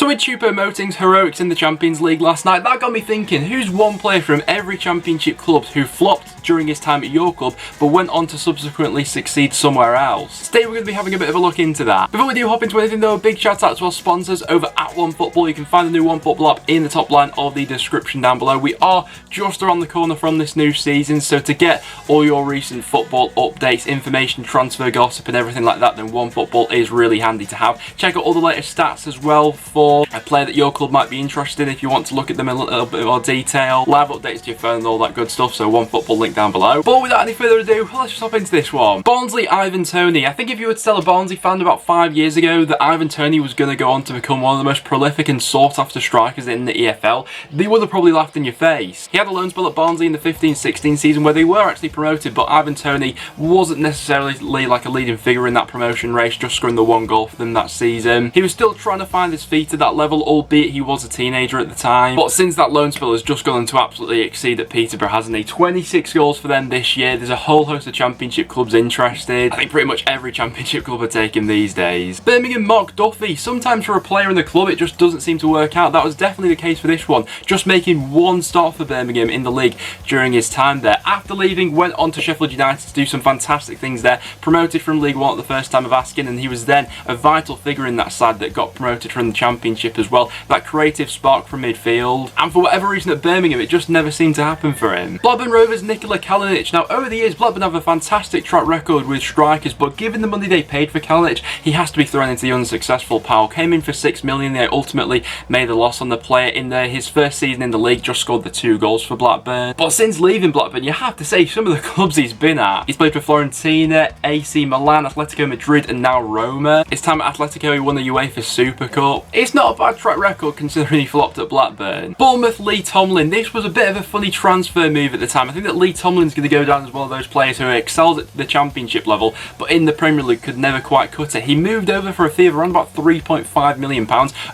So with Choupo-Moting's heroics in the Champions League last night, that got me thinking, who's one player from every Championship club who flopped during his time at your club but went on to subsequently succeed somewhere else? Today we're going to be having a bit of a look into that. Before we do hop into anything though, a big shout out to our sponsors over at OneFootball. You can find the new OneFootball app in the top line of the description down below. We are just around the corner from this new season, so to get all your recent football updates, information, transfer gossip and everything like that, then OneFootball is really handy to have. Check out all the latest stats as well for a player that your club might be interested in if you want to look at them in a little bit more detail. Live updates to your phone and all that good stuff, so OneFootball link down below. But without any further ado, let's just hop into this one. Barnsley Ivan Toney. I think if you were to tell a Barnsley fan about 5 years ago that Ivan Toney was going to go on to become one of the most prolific and sought after strikers in the EFL, they would have probably laughed in your face. He had a loan spell at Barnsley in the 15-16 season where they were actually promoted, but Ivan Toney wasn't necessarily like a leading figure in that promotion race, just scoring the one goal for them that season. He was still trying to find his feet at that level, albeit he was a teenager at the time. But since that loan spell has just gone on to absolutely exceed at Peterborough, hasn't he? 26 goals for them this year. There's a whole host of Championship clubs interested. I think pretty much every Championship club are taking these days. Birmingham Mark Duffy. Sometimes for a player in the club it just doesn't seem to work out. That was definitely the case for this one. Just making one start for Birmingham in the league during his time there. After leaving, went on to Sheffield United to do some fantastic things there. Promoted from League One at the first time of asking, and he was then a vital figure in that side that got promoted from the Championship as well. That creative spark from midfield. And for whatever reason at Birmingham, it just never seemed to happen for him. Blackburn Rovers Nikola Kalinic. Now, over the years, Blackburn have a fantastic track record with strikers, but given the money they paid for Kalinic, he has to be thrown into the unsuccessful pile. Came in for $6 million. They ultimately made a loss on the player in his first season in the league, just scored the 2 goals for Blackburn. But since leaving Blackburn, you have to say some of the clubs he's been at. He's played for Fiorentina, AC Milan, Atletico Madrid and now Roma. His time at Atletico, he won the UEFA Super Cup. It's not a bad track record considering he flopped at Blackburn. Bournemouth Lee Tomlin. This was a bit of a funny transfer move at the time. I think that Lee Tomlin's going to go down as one of those players who excels at the Championship level, but in the Premier League could never quite cut it. He moved over for a fee of around about £3.5 million,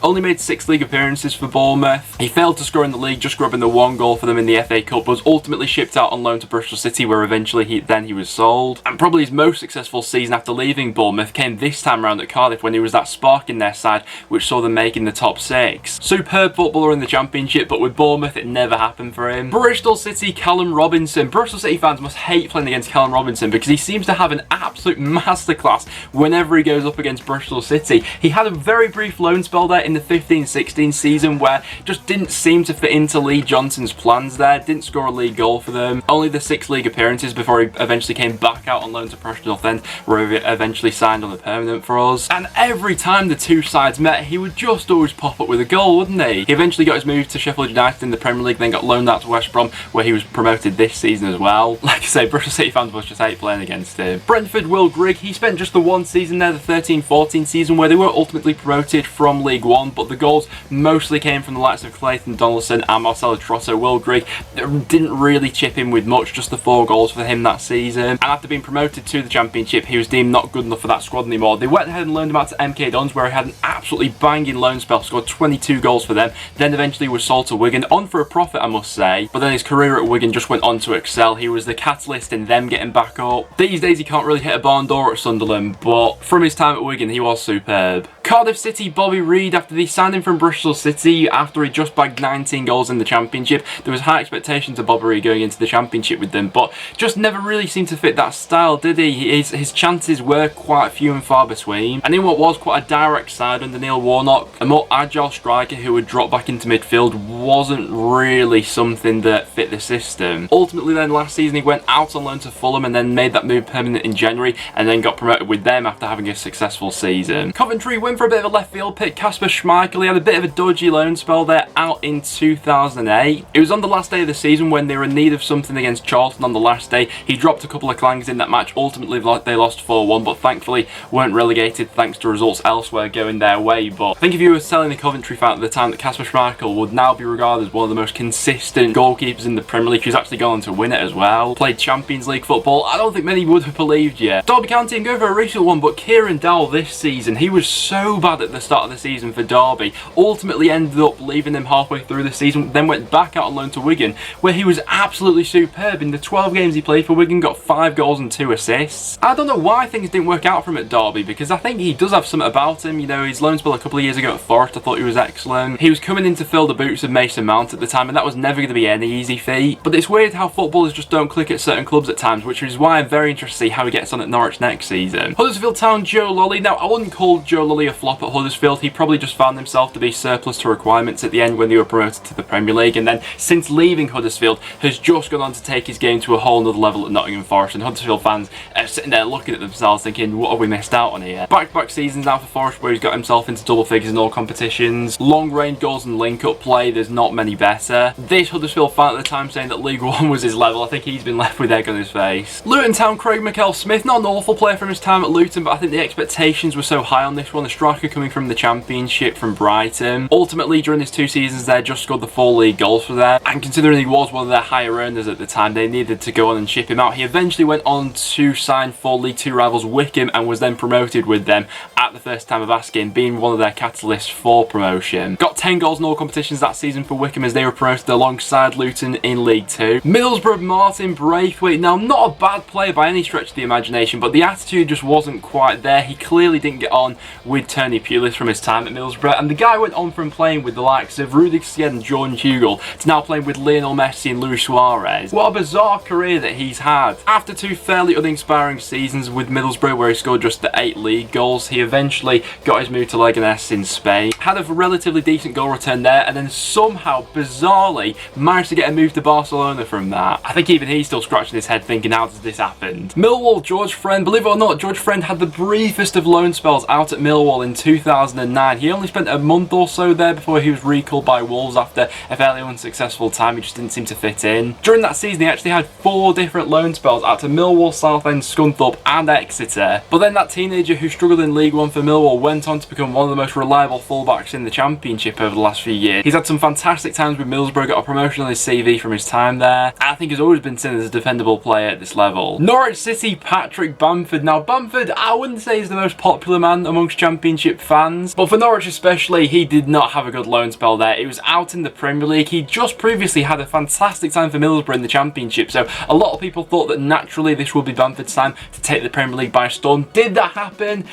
only made 6 league appearances for Bournemouth. He failed to score in the league, just grabbing the 1 goal for them in the FA Cup, was ultimately shipped out on loan to Bristol City, where eventually he was sold. And probably his most successful season after leaving Bournemouth came this time around at Cardiff, when he was that spark in their side which saw them making the top 6. Superb footballer in the Championship, but with Bournemouth it never happened for him. Bristol City Callum Robinson. Bristol City fans must hate playing against Callum Robinson because he seems to have an absolute masterclass whenever he goes up against Bristol City. He had a very brief loan spell there in the 15-16 season where just didn't seem to fit into Lee Johnson's plans there. Didn't score a league goal for them. Only the 6 league appearances before he eventually came back out on loan to Preston North End, where he eventually signed on the permanent for us. And every time the two sides met, he would just always pop up with a goal, wouldn't he? He eventually got his move to Sheffield United in the Premier League, then got loaned out to West Brom, where he was promoted this season as well. Like I say, Bristol City fans must just hate playing against him. Brentford Will Grigg. He spent just the 1 season there, the 13-14 season, where they were ultimately promoted from League One, but the goals mostly came from the likes of Clayton Donaldson and Marcelo Trotto. Will Grigg didn't really chip in with much, just the 4 goals for him that season. And after being promoted to the Championship, he was deemed not good enough for that squad anymore. They went ahead and loaned him out to MK Dons, where he had an absolutely banging loan spell, scored 22 goals for them, then eventually was sold to Wigan, on for a profit I must say, but then his career at Wigan just went on to excel. He was the catalyst in them getting back up. These days he can't really hit a barn door at Sunderland, but from his time at Wigan he was superb. Cardiff City Bobby Reid. After they signed him from Bristol City after he just bagged 19 goals in the Championship, there was high expectations of Bobby Reid going into the Championship with them, but just never really seemed to fit that style, did he? His chances were quite few and far between, and in what was quite a direct side under Neil Warnock, a more agile striker who would drop back into midfield wasn't really something that fit the system. Ultimately then last season he went out on loan to Fulham and then made that move permanent in January, and then got promoted with them after having a successful season. Coventry went for a bit of a left field pick, Kasper Schmeichel. He had a bit of a dodgy loan spell there out in 2008. It was on the last day of the season when they were in need of something against Charlton on the last day. He dropped a couple of clangers in that match. Ultimately they lost 4-1, but thankfully weren't relegated thanks to results elsewhere going their way. But I think if you were telling the Coventry fan at the time that Kasper Schmeichel would now be regarded as one of the most consistent goalkeepers in the Premier League, who's actually gone on to win it as well, played Champions League football, I don't think many would have believed you. Derby County, and go for a recent one, but Kieran Delaney this season, he was so so bad at the start of the season for Derby, ultimately ended up leaving them halfway through the season, then went back out on loan to Wigan, where he was absolutely superb. In the 12 games he played for Wigan, got 5 goals and 2 assists. I don't know why things didn't work out for him at Derby, because I think he does have something about him. You know, his loan spell a couple of years ago at Forest, I thought he was excellent. He was coming in to fill the boots of Mason Mount at the time, and that was never going to be any easy feat. But it's weird how footballers just don't click at certain clubs at times, which is why I'm very interested to see how he gets on at Norwich next season. Huddersfield Town, Joe Lolly. Now, I wouldn't call Joe Lolly a flop at Huddersfield. He probably just found himself to be surplus to requirements at the end when they were promoted to the Premier League, and then since leaving Huddersfield has just gone on to take his game to a whole nother level at Nottingham Forest, and Huddersfield fans are sitting there looking at themselves thinking, what have we missed out on here? Back-to-back seasons now for Forest where he's got himself into double figures in all competitions. Long-range goals and link-up play, there's not many better. This Huddersfield fan at the time saying that League One was his level, I think he's been left with egg on his face. Luton Town, Craig McElsmith, not an awful player from his time at Luton, but I think the expectations were so high on this one. A striker coming from the Championship from Brighton. Ultimately, during his 2 seasons there, just scored the 4 league goals for them, and considering he was one of their higher earners at the time, they needed to go on and ship him out. He eventually went on to sign for League 2 rivals Wycombe and was then promoted with them at the first time of asking, being one of their catalysts for promotion. Got 10 goals in all competitions that season for Wycombe as they were promoted alongside Luton in League 2. Middlesbrough, Martin Braithwaite. Now, not a bad player by any stretch of the imagination, but the attitude just wasn't quite there. He clearly didn't get on with Tony Pulis from his time at Middlesbrough, and the guy went on from playing with the likes of Rudi Garcia and Jordan Hugill to now playing with Lionel Messi and Luis Suarez. What a bizarre career that he's had. After 2 fairly uninspiring seasons with Middlesbrough where he scored just the 8 league goals, he eventually got his move to Leganés in Spain. Had a relatively decent goal return there, and then somehow, bizarrely, managed to get a move to Barcelona from that. I think even he's still scratching his head thinking, how does this happen? Millwall, George Friend. Believe it or not, George Friend had the briefest of loan spells out at Millwall in 2009. He only spent a month or so there before he was recalled by Wolves after a fairly unsuccessful time. He just didn't seem to fit in. During that season, he actually had 4 different loan spells out to Millwall, Southend, Scunthorpe and Exeter. But then that teenager who struggled in League One for Millwall went on to become one of the most reliable fullbacks in the Championship over the last few years. He's had some fantastic times with Middlesbrough, got a promotion on his CV from his time there. I think he's always been seen as a defendable player at this level. Norwich City, Patrick Bamford. Now, Bamford, I wouldn't say he's the most popular man amongst Championship fans, but for Norwich especially, he did not have a good loan spell there. He was out in the Premier League. He just previously had a fantastic time for Middlesbrough in the Championship, so a lot of people thought that naturally this would be Bamford's time to take the Premier League by storm. Did that happen?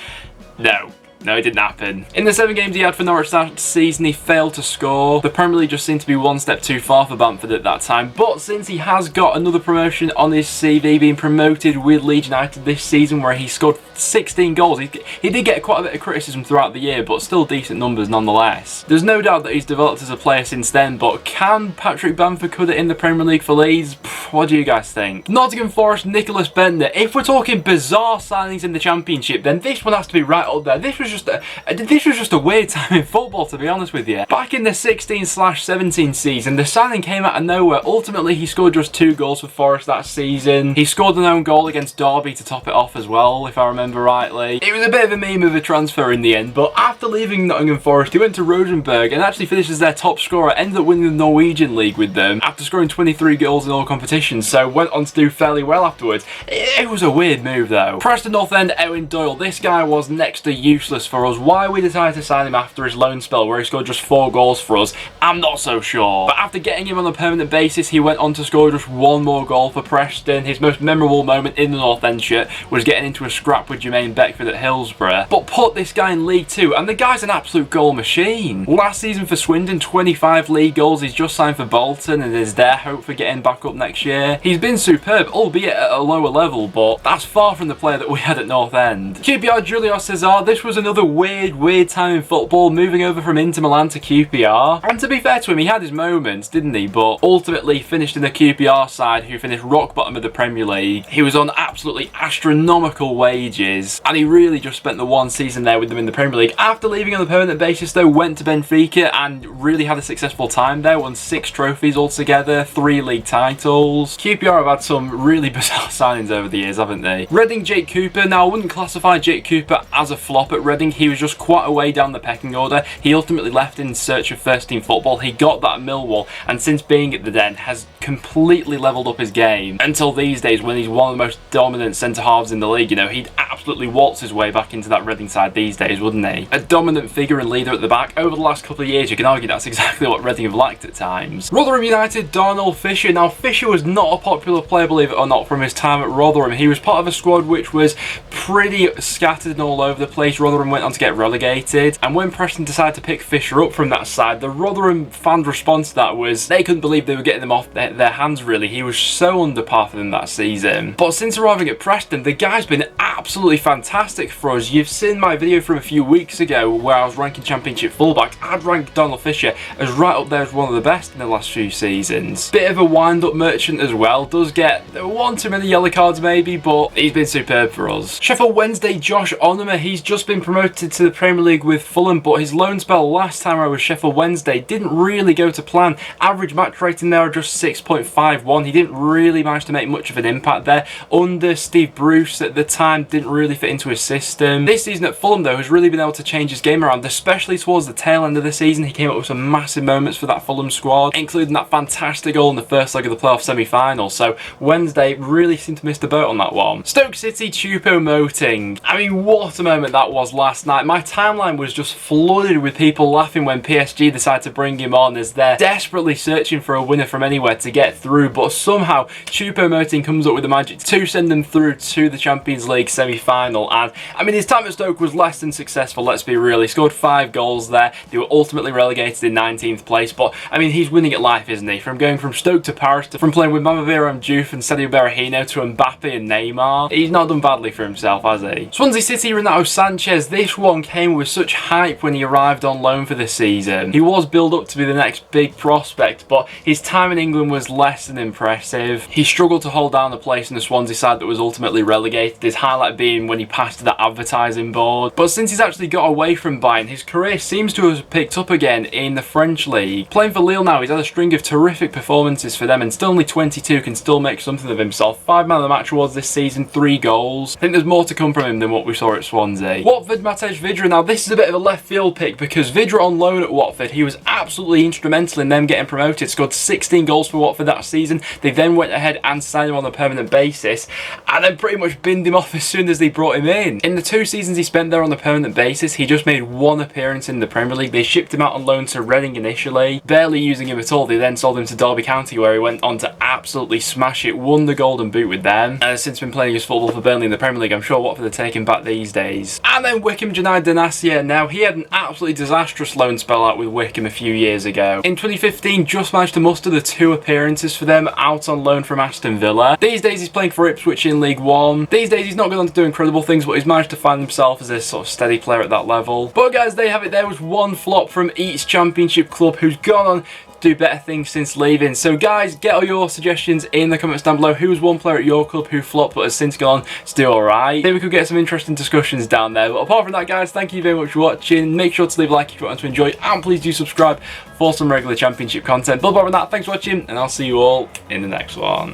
No. No, it didn't happen. In the 7 games he had for Norwich that season, he failed to score. The Premier League just seemed to be one step too far for Bamford at that time. But since he has got another promotion on his CV, being promoted with Leeds United this season, where he scored 16 goals, he did get quite a bit of criticism throughout the year, but still decent numbers nonetheless. There's no doubt that he's developed as a player since then, but can Patrick Bamford cut it in the Premier League for Leeds? What do you guys think? Nottingham Forest, Nicklas Bendtner. If we're talking bizarre signings in the Championship, then this one has to be right up there. This was just a weird time in football, to be honest with you. Back in the 16/17 season, the signing came out of nowhere. Ultimately, he scored just 2 goals for Forest that season. He scored an own goal against Derby to top it off as well, if I remember rightly. It was a bit of a meme of a transfer in the end, but after leaving Nottingham Forest, he went to Rosenborg and actually finished as their top scorer, ended up winning the Norwegian League with them after scoring 23 goals in all competitions, so went on to do fairly well afterwards. It was a weird move though. Preston North End, Owen Doyle. This guy was next to useless for us. Why we decided to sign him after his loan spell where he scored just 4 goals for us, I'm not so sure. But after getting him on a permanent basis, he went on to score just 1 more goal for Preston. His most memorable moment in the North End shirt was getting into a scrap with Jermaine Beckford at Hillsborough. But put this guy in League 2 and the guy's an absolute goal machine. Last season for Swindon, 25 league goals. He's just signed for Bolton and is their hope for getting back up next year. He's been superb, albeit at a lower level, but that's far from the player that we had at North End. QPR, Julio Cesar. This was another weird time in football, moving over from Inter Milan to QPR. And to be fair to him, he had his moments, didn't he? But ultimately finished in the QPR side, who finished rock bottom of the Premier League. He was on absolutely astronomical wages, and he really just spent the 1 season there with them in the Premier League. After leaving on a permanent basis though, went to Benfica and really had a successful time there, won 6 trophies altogether, 3 league titles. QPR have had some really bizarre signings over the years, haven't they? Reading, Jake Cooper. Now, I wouldn't classify Jake Cooper as a flop at Reading. He was just quite a way down the pecking order. He ultimately left in search of first team football. He got that at Millwall, and since being at the Den has completely levelled up his game until these days when he's one of the most dominant centre halves in the league. You know, he'd absolutely absolutely waltz his way back into that Reading side these days, wouldn't he? A dominant figure and leader at the back. Over the last couple of years, you can argue that's exactly what Reading have lacked at times. Rotherham United, Darnell Fisher. Now, Fisher was not a popular player, believe it or not, from his time at Rotherham. He was part of a squad which was pretty scattered and all over the place. Rotherham went on to get relegated, and when Preston decided to pick Fisher up from that side, the Rotherham fans' response to that was they couldn't believe they were getting him off their hands, really. He was so under par for them that season. But since arriving at Preston, the guy's been absolutely fantastic for us. You've seen my video from a few weeks ago where I was ranking Championship fullbacks. I'd rank Darnell Fisher as right up there as one of the best in the last few seasons. Bit of a wind-up merchant as well. Does get one too many yellow cards maybe, but he's been superb for us. Sheffield Wednesday, Josh Onomah. He's just been promoted to the Premier League with Fulham, but his loan spell last time I was Sheffield Wednesday didn't really go to plan. Average match rating there of just 6.51. He didn't really manage to make much of an impact there. Under Steve Bruce at the time, didn't really fit into his system. This season at Fulham though has really been able to change his game around, especially towards the tail end of the season. He came up with some massive moments for that Fulham squad, including that fantastic goal in the first leg of the playoff semi-final. So Wednesday really seemed to miss the boat on that one. Stoke City, Choupo-Moting. I mean, what a moment that was last night. My timeline was just flooded with people laughing when PSG decided to bring him on, as they're desperately searching for a winner from anywhere to get through, but somehow Choupo-Moting comes up with the magic to send them through to the Champions League semi-final. And I mean, his time at Stoke was less than successful, let's be real. He scored 5 goals there. They were ultimately relegated in 19th place, but I mean, he's winning at life, isn't he? From going from Stoke to Paris, from playing with Mama Vera Diouf and Sadio Berahino to Mbappe and Neymar. He's not done badly for himself, has he? Swansea City, Reno Sanchez. This one came with such hype when he arrived on loan for this season. He was billed up to be the next big prospect, but his time in England was less than impressive. He struggled to hold down the place in the Swansea side that was ultimately relegated, his highlight being when he passed to the advertising board. But since he's actually got away from Bayern, his career seems to have picked up again in the French league. Playing for Lille now, he's had a string of terrific performances for them, and still only 22, can still make something of himself. 5 man of the match awards this season, 3 goals. I think there's more to come from him than what we saw at Swansea. Watford, Matej Vydra. Now this is a bit of a left field pick because Vydra on loan at Watford, he was absolutely instrumental in them getting promoted. Scored 16 goals for Watford that season. They then went ahead and signed him on a permanent basis, and then pretty much binned him off as soon as they brought him in. In the 2 seasons he spent there on a permanent basis, he just made 1 appearance in the Premier League. They shipped him out on loan to Reading initially, barely using him at all. They then sold him to Derby County, where he went on to absolutely smash it, won the Golden Boot with them, and has since been playing his football for Burnley in the Premier League. I'm sure Watford are taking back these days. And then Wickham, Janai Danasia. Now he had an absolutely disastrous loan spell out with Wickham a few years ago. In 2015, just managed to muster the 2 appearances for them out on loan from Aston Villa. These days he's playing for Ipswich in League One. These days he's not going on to do incredible things, but he's managed to find himself as a sort of steady player at that level. But guys, there you have it. There was one flop from each Championship club who's gone on do better things since leaving. So guys, get all your suggestions in the comments down below. Who was one player at your club who flopped but has since gone to do alright? Then we could get some interesting discussions down there. But apart from that guys, thank you very much for watching. Make sure to leave a like if you want to enjoy, and please do subscribe for some regular Championship content. But apart from that, thanks for watching, and I'll see you all in the next one.